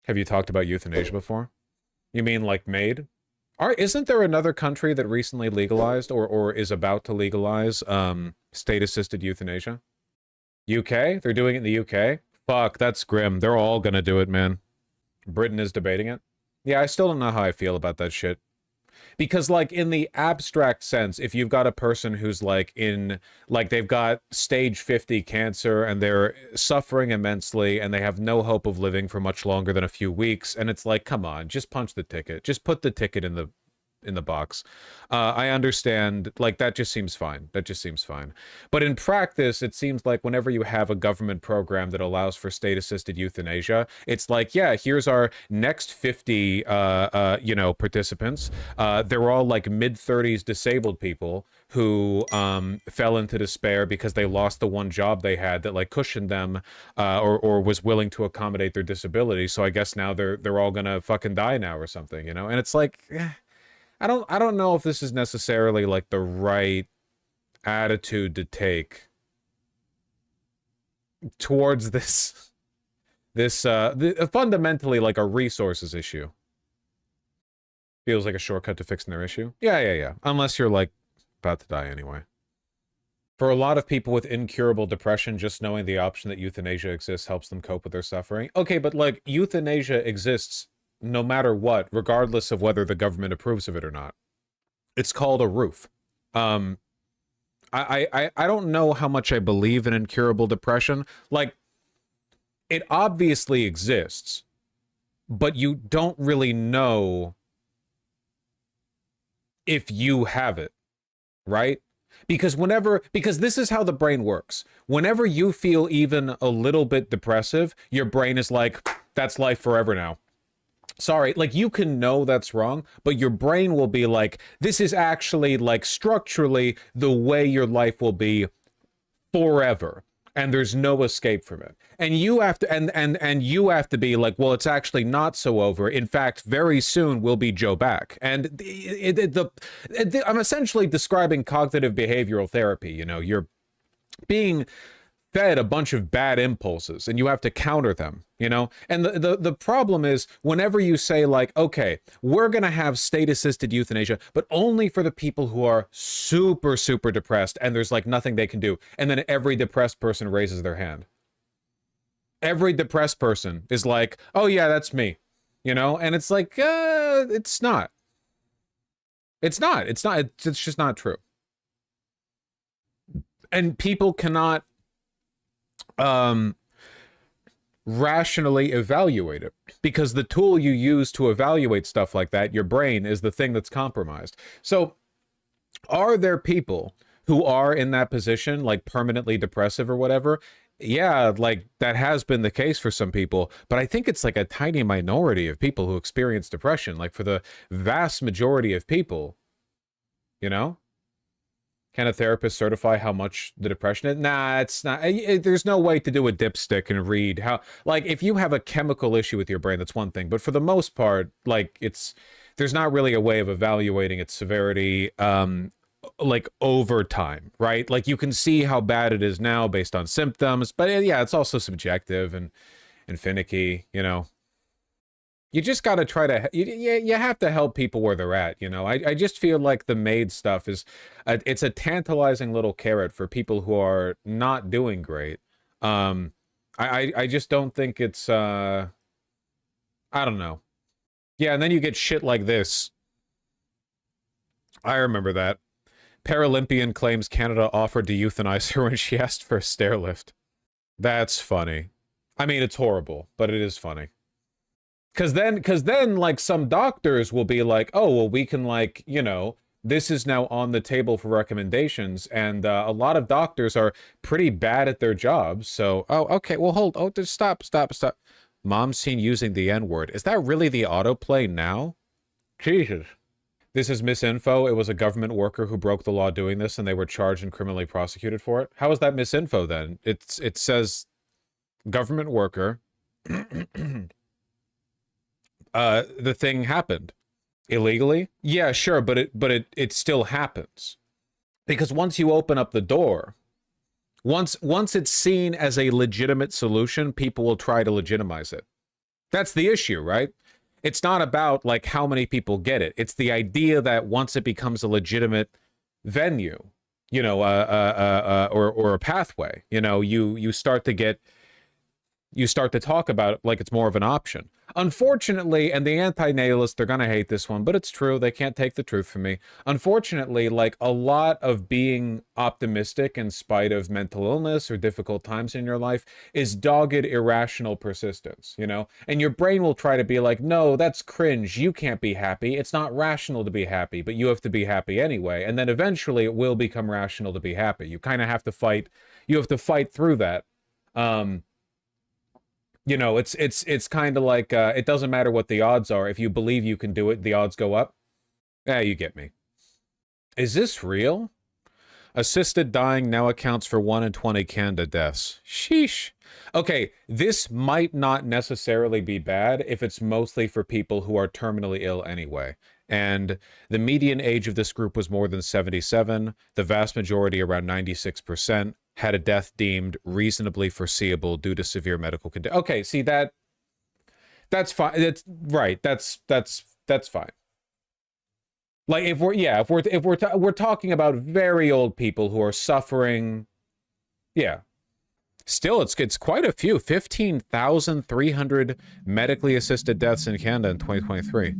Have you talked about euthanasia before? You mean like MAID? Isn't there another country that recently legalized or is about to legalize state-assisted euthanasia? UK? They're doing it in the UK? Fuck, that's grim. They're all gonna do it, man. Britain is debating it. Yeah, I still don't know how I feel about that shit. Because, like, in the abstract sense, if you've got a person who's, like, they've got stage 50 cancer and they're suffering immensely and they have no hope of living for much longer than a few weeks, and it's like, come on, just punch the ticket. Just put the ticket in the box. I understand, like, that just seems fine. That just seems fine. But in practice, it seems like whenever you have a government program that allows for state-assisted euthanasia, it's like, yeah, here's our next 50, participants. They're all, like, mid-30s disabled people who fell into despair because they lost the one job they had that, like, cushioned them or was willing to accommodate their disability. So I guess now they're all gonna fucking die now or something, you know? And it's like, I don't know if this is necessarily like the right attitude to take towards this fundamentally like a resources issue. Feels like a shortcut to fixing their issue. Yeah. Unless you're like about to die anyway. For a lot of people with incurable depression, just knowing the option that euthanasia exists helps them cope with their suffering. Okay, but like euthanasia exists no matter what, regardless of whether the government approves of it or not. It's called a roof. I don't know how much I believe in incurable depression. Like, it obviously exists, but you don't really know if you have it, right? Because this is how the brain works. Whenever you feel even a little bit depressive, your brain is like, that's life forever now. Sorry, like, you can know that's wrong, but your brain will be like, this is actually, like, structurally the way your life will be forever, and there's no escape from it. And you have to, and you have to be like, well, it's actually not so over. In fact, very soon we'll be Joe back. And I'm essentially describing cognitive behavioral therapy. You know, you're being fed a bunch of bad impulses and you have to counter them, you know? And the problem is whenever you say like, okay, we're going to have state-assisted euthanasia, but only for the people who are super, super depressed and there's like nothing they can do. And then every depressed person raises their hand. Every depressed person is like, oh yeah, that's me, you know? And it's like, it's not. It's just not true. And people cannot rationally evaluate it because the tool you use to evaluate stuff like that, your brain, is the thing that's compromised. So are there people who are in that position, like permanently depressive or whatever? Yeah, like that has been the case for some people, but I think it's like a tiny minority of people who experience depression. Like for the vast majority of people, you know? Can a therapist certify how much the depression is? Nah, it's not. There's no way to do a dipstick and read how, like, if you have a chemical issue with your brain, that's one thing. But for the most part, like, there's not really a way of evaluating its severity, like, over time, right? Like, you can see how bad it is now based on symptoms. But yeah, it's also subjective and finicky, you know. You just got to try to, you have to help people where they're at, you know. I just feel like the MAID stuff is, it's a tantalizing little carrot for people who are not doing great. I just don't think it's, I don't know. Yeah, and then you get shit like this. I remember that. Paralympian claims Canada offered to euthanize her when she asked for a stair lift. That's funny. I mean, it's horrible, but it is funny. Because then, like, some doctors will be like, oh, well, we can, like, you know, this is now on the table for recommendations. And a lot of doctors are pretty bad at their jobs. So, oh, okay, well, just stop. Mom's seen using the N-word. Is that really the autoplay now? Jesus. This is misinfo. It was a government worker who broke the law doing this, and they were charged and criminally prosecuted for it. How is that misinfo, then? It says government worker... the thing happened illegally. Yeah, sure, but it still happens because once you open up the door, once it's seen as a legitimate solution, people will try to legitimize it. That's the issue, right? It's not about like how many people get it. It's the idea that once it becomes a legitimate venue, you know, or a pathway, you know, you start to talk about it like it's more of an option. Unfortunately, and the anti-natalists, they're going to hate this one, but it's true. They can't take the truth from me. Unfortunately, like a lot of being optimistic in spite of mental illness or difficult times in your life is dogged, irrational persistence, you know? And your brain will try to be like, no, that's cringe. You can't be happy. It's not rational to be happy, but you have to be happy anyway. And then eventually it will become rational to be happy. You kind of have to fight. You have to fight through that. You know, it's kind of like, it doesn't matter what the odds are. If you believe you can do it, the odds go up. Yeah, you get me. Is this real? Assisted dying now accounts for 1 in 20 Canada deaths. Sheesh. Okay, this might not necessarily be bad if it's mostly for people who are terminally ill anyway. And the median age of this group was more than 77. The vast majority, around 96%, had a death deemed reasonably foreseeable due to severe medical condition. Okay, see that's fine. That's right. That's fine. Like if we're talking about very old people who are suffering, yeah. Still, it's quite a few. 15,300 medically assisted deaths in Canada in 2023.